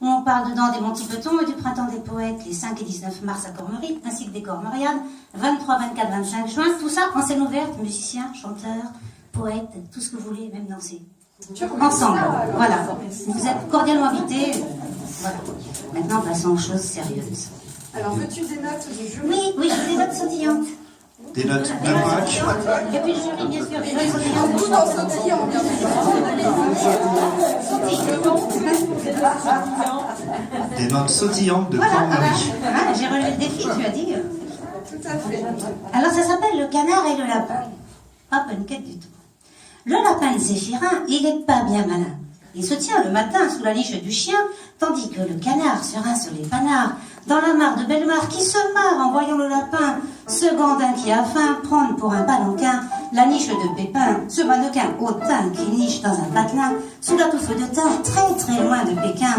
où on parle dedans des Monty Python et du Printemps des Poètes, les 5 et 19 mars à Cormery, ainsi que des Cormoriades, 23, 24, 25 juin, tout ça en scène ouverte, musiciens, chanteurs, poètes, tout ce que vous voulez, même danser. Ensemble, voilà. Vous êtes cordialement invités. Voilà. Maintenant, passons aux choses sérieuses. Alors, veux-tu des notes du jury? Oui, oui, j'ai des notes sautillantes. Des notes de match. Et puis le jury, bien sûr, des notes sautillantes. Tout en sautillant, bien sûr. Des notes sautillantes de Voilà, Cormery. ah, j'ai relevé le défi, tu as dit. Tout à fait. Alors ça s'appelle le canard et le lapin. Pas une quête du tout. Le lapin de Zéphirin, il est pas bien malin. Il se tient le matin sous la niche du chien, tandis que le canard serein sur les panards, dans la mare de Bellemare, qui se marre en voyant le lapin, ce gandin qui a faim, prendre pour un palanquin la niche de Pépin, ce mannequin hautain qui niche dans un patelin, sous la touffe de thym, très très loin de Pékin.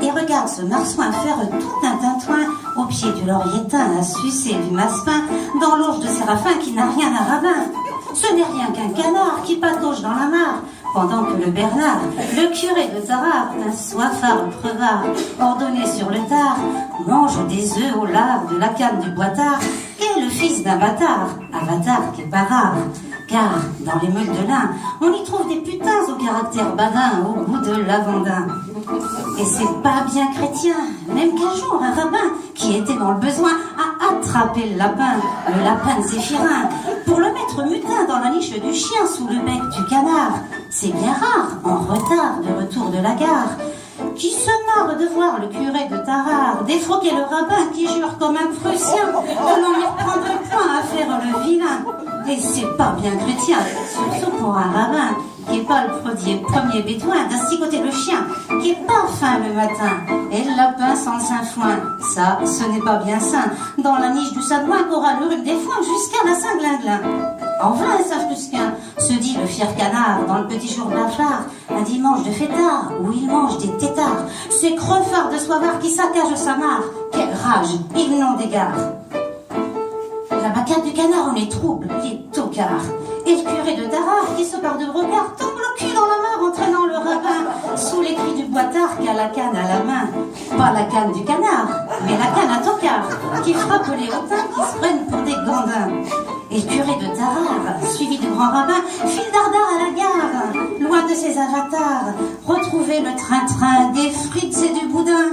Et regarde ce marsouin faire tout un tintouin au pied du laurier-thym, à sucer du massepain, dans l'orge de Séraphin qui n'a rien à ravin. Ce n'est rien qu'un canard qui patauge dans la mare, pendant que le Bernard, le curé de Tarare, un soifard crevard, ordonné sur le tard, mange des œufs au lard de la canne du boitard, et le fils d'un bâtard, avatar qui est pas rare. Car, dans les meules de lin, on y trouve des putains au caractère badin, au goût de lavandin. Et c'est pas bien chrétien, même qu'un jour, un rabbin, qui était dans le besoin, a attrapé le lapin de Zéphirin, pour le mettre mutin dans la niche du chien sous le bec du canard. C'est bien rare, en retard de retour de la gare, qui se marre de voir le curé de Tarare défroquer le rabbin qui jure comme un Prussien de n'en y reprendre point à faire le vilain. Et c'est pas bien chrétien, surtout pour un rabbin qui est pas le premier bédouin d'asticoter le chien, qui est pas faim le matin, et le lapin sans saint foin. Ça, ce n'est pas bien sain, dans la niche du sadouin qu'aura le rhume des foins jusqu'à la Saint-Glinglin. En vain, savent plus qu'un, se dit le fier canard, dans le petit jour blafard, un dimanche de fêtard, où il mange des têtards, ces crevards de soivards qui saccagent sa mare. Quelle rage, ils n'ont d'égard. La macade du canard en est trouble, les tocards. Et le curé de Tarare, qui se barre de regard, tombe le cul dans la mare, entraînant le rabbin, sous les cris du boitard qui a la canne à la main. Pas la canne du canard, mais la canne à tocard, qui frappe les hautains qui se prennent pour des gandins. Et le curé de Tarare, suivi du grand rabbin, file dardard à la gare, loin de ses avatars, retrouver le train-train, des frites et du boudin.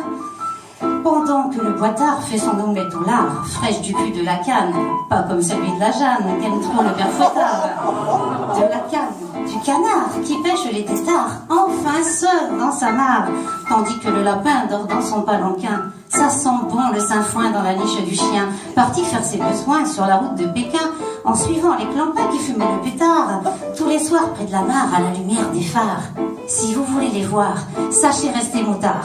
Pendant que le boitard fait son omelette au lard, fraîche du cul de la canne, pas comme celui de la Jeanne, qu'aime trop le père Fouettard, de la canne, du canard qui pêche les têtards, enfin seul dans sa mare, tandis que le lapin dort dans son palanquin. Ça sent bon le saint-foin dans la niche du chien, parti faire ses besoins sur la route de Pékin, en suivant les clampins qui fumaient le pétard, tous les soirs près de la mare à la lumière des phares. Si vous voulez les voir, sachez rester moutard.